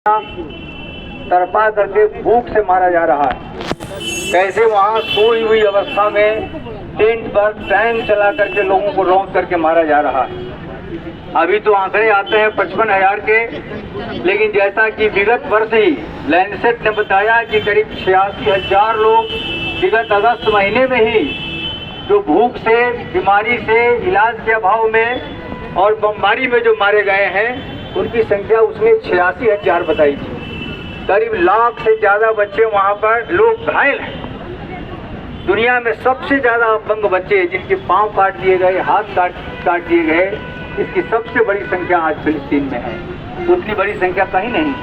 तरपा करके भूख से मारा जा रहा है। कैसे वहाँ सोई हुई अवस्था में टेंट पर टैंक चला करके लोगों को रौंद करके मारा जा रहा है। अभी तो आंकड़े आते हैं 55,000 के, लेकिन जैसा कि विगत वर्ष ही लैंसेट ने बताया कि करीब 86,000 लोग विगत अगस्त महीने में ही जो भूख से, बीमारी से, इलाज के अभाव में और बमबारी में जो मारे गए हैं, उनकी संख्या उसमें 86,000 बताई थी। करीब लाख से ज़्यादा बच्चे वहाँ पर लोग घायल हैं। दुनिया में सबसे ज़्यादा अपंग बच्चे जिनके पांव काट दिए गए, हाथ काट दिए गए, इसकी सबसे बड़ी संख्या आज फिलिस्तीन में है। उतनी बड़ी संख्या कहीं नहीं।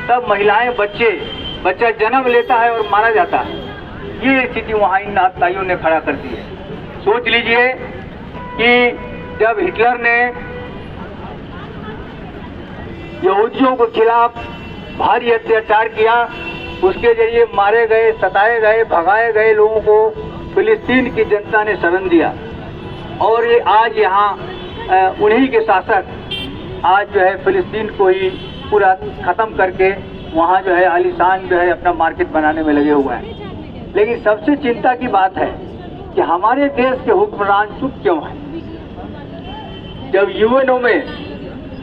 तब महिलाएं, बच्चा जन्म लेता है और मारा जाता है। ये स्थिति वहाँ इन आतताइयों ने खड़ा कर दी है। सोच लीजिए कि जब हिटलर ने यहूदियों के खिलाफ भारी अत्याचार किया, उसके जरिए मारे गए, सताए गए, भगाए गए लोगों को फिलिस्तीन की जनता ने शरण दिया। और ये आज यहाँ उन्हीं के शासक आज जो है फिलिस्तीन को ही पूरा ख़त्म करके वहाँ जो है आलीशान जो है अपना मार्केट बनाने में लगे हुए हैं। लेकिन सबसे चिंता की बात है कि हमारे देश के हुक्मरान चुप क्यों हैं। जब यूएनओ में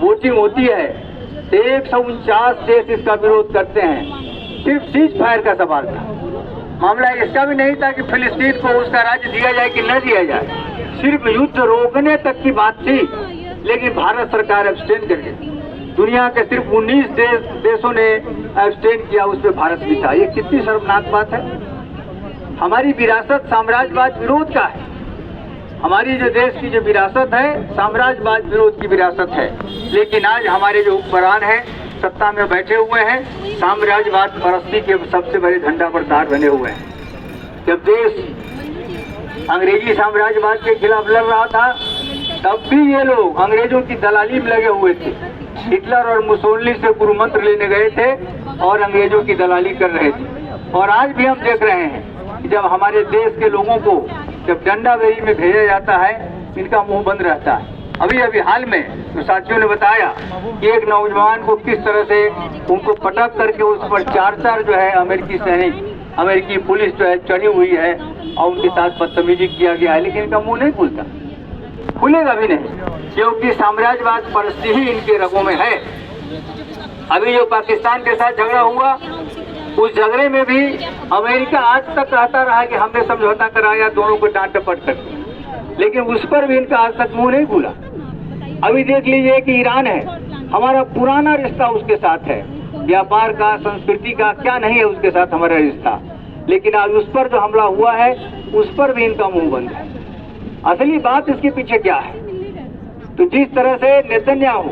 वोटिंग होती है तो 149 देश इसका विरोध करते हैं। सिर्फ सीज फायर का सवाल था। मामला इसका भी नहीं था कि फिलिस्तीन को उसका राज्य दिया जाए कि न दिया जाए। सिर्फ युद्ध रोकने तक की बात थी, लेकिन भारत सरकार एब्सटेन कर गई। दुनिया के सिर्फ 19 देशों ने एब्सटेन किया, उसमें भारत भी था। ये कितनी शर्मनाक बात है। हमारी विरासत साम्राज्यवाद विरोध का है। हमारी जो देश की जो विरासत है साम्राज्यवाद विरोध की विरासत है। लेकिन आज हमारे जो हुक्मरान हैं, सत्ता में बैठे हुए हैं, साम्राज्यवाद परस्ती के सबसे बड़े झंडा बरदार बने हुए हैं। जब देश अंग्रेजी साम्राज्यवाद के खिलाफ लड़ रहा था, तब भी ये लोग अंग्रेजों की दलाली में लगे हुए थे। हिटलर और मुसोलिनी से गुरु मंत्र लेने गए थे और अंग्रेजों की दलाली कर रहे थे। और आज भी हम देख रहे हैं कि जब हमारे देश के लोगों को जब डंडावेरी में भेजा जाता है, इनका मुंह बंद रहता है। अभी हाल में तो साथियों ने बताया कि एक नौजवान को किस तरह से उनको पटक करके उस पर चार जो है अमेरिकी सैनिक, अमेरिकी पुलिस जो है चढ़ी हुई है और उनके साथ बदतमीजी किया गया है। लेकिन इनका मुंह नहीं खुलता, खुलेगा भी नहीं, क्योंकि साम्राज्यवाद परस्ती ही इनके रगों में है। अभी जो पाकिस्तान के साथ झगड़ा हुआ, उस झगड़े में भी अमेरिका आज तक कहता रहा कि हमने समझौता कराया दोनों को डांट डपट कर, लेकिन उस पर भी इनका आज तक मुंह नहीं खुला। अभी देख लीजिए कि ईरान है, हमारा पुराना रिश्ता उसके साथ है, व्यापार का, संस्कृति का, क्या नहीं है उसके साथ हमारा रिश्ता। लेकिन आज उस पर जो हमला हुआ है, उस पर भी इनका मुंह बंद है। असली बात इसके पीछे क्या है? तो जिस तरह से नेतन्याहू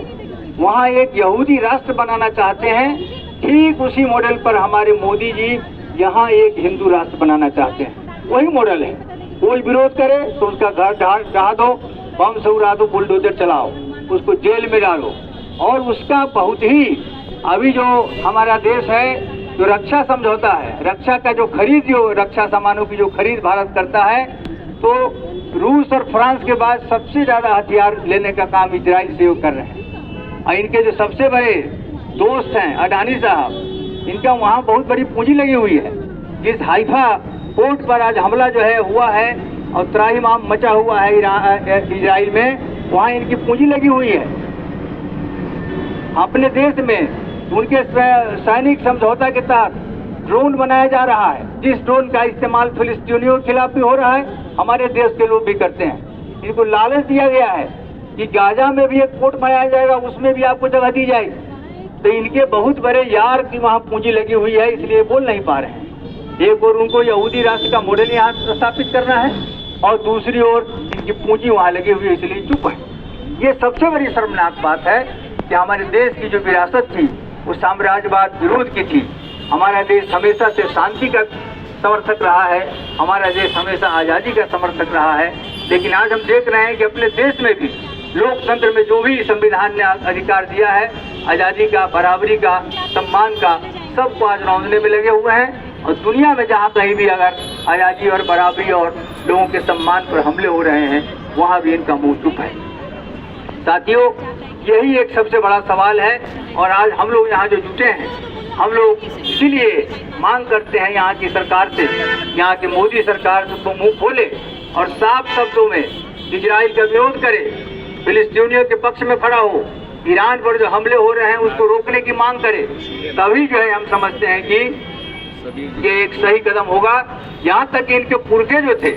वहाँ एक यहूदी राष्ट्र बनाना चाहते हैं, ठीक उसी मॉडल पर हमारे मोदी जी यहाँ एक हिंदू राष्ट्र बनाना चाहते हैं। वही मॉडल है। कोई विरोध करे तो उसका घर ढहा दो, बम से उड़ा दो, बुलडोजर चलाओ, उसको जेल में डालो। और उसका बहुत ही अभी जो हमारा देश है, जो रक्षा समझौता है, रक्षा का जो खरीद, जो रक्षा सामानों की जो खरीद भारत करता है, तो रूस और फ्रांस के बाद सबसे ज़्यादा हथियार लेने का काम इजराइल से वो कर रहे हैं। और इनके जो सबसे बड़े दोस्त हैं अडानी साहब, इनका वहाँ बहुत बड़ी पूंजी लगी हुई है। जिस हाइफा पोर्ट पर आज हमला जो है हुआ है और त्राहिमाम मचा हुआ है इजराइल में, वहाँ इनकी पूंजी लगी हुई है। अपने देश में उनके सैनिक समझौता के तहत ड्रोन बनाया जा रहा है, जिस ड्रोन का इस्तेमाल फिलिस्तीनियों के खिलाफ भी हो रहा है, हमारे देश के लोग भी करते हैं। इनको लालच दिया गया है कि गाजा में भी एक पोर्ट बनाया जाएगा, उसमें भी आपको जगह दी जाएगी। तो इनके बहुत बड़े यार की वहाँ पूंजी लगी हुई है, इसलिए बोल नहीं पा रहे हैं। एक और उनको यहूदी राष्ट्र का मॉडल यहाँ स्थापित करना है और दूसरी ओर इनकी पूंजी वहाँ लगी हुई है, इसलिए चुप है। ये सबसे बड़ी शर्मनाक बात है कि हमारे देश की जो विरासत थी वो साम्राज्यवाद विरोध की थी। हमारा देश हमेशा से शांति का समर्थक रहा है, हमारा देश हमेशा आज़ादी का समर्थक रहा है। लेकिन आज हम देख रहे हैं कि अपने देश में भी लोकतंत्र में जो भी संविधान ने अधिकार दिया है, आज़ादी का, बराबरी का, सम्मान का, सबको आज रौंदने में लगे हुए हैं। और दुनिया में जहाँ कहीं भी अगर आज़ादी और बराबरी और लोगों के सम्मान पर हमले हो रहे हैं, वहाँ भी इनका मुंह चुप है। साथियों, यही एक सबसे बड़ा सवाल है। और आज हम लोग यहाँ जो जुटे हैं, हम लोग इसीलिए मांग करते हैं यहाँ की सरकार से, यहाँ की मोदी सरकार को मुंह खोले और साफ शब्दों में इजराइल का विरोध करे, फिलिस्तीनियों के पक्ष में खड़ा हो, ईरान पर जो हमले हो रहे हैं उसको रोकने की मांग करे। तभी जो है हम समझते हैं कि ये एक सही कदम होगा। यहाँ तक कि इनके पुरखे जो थे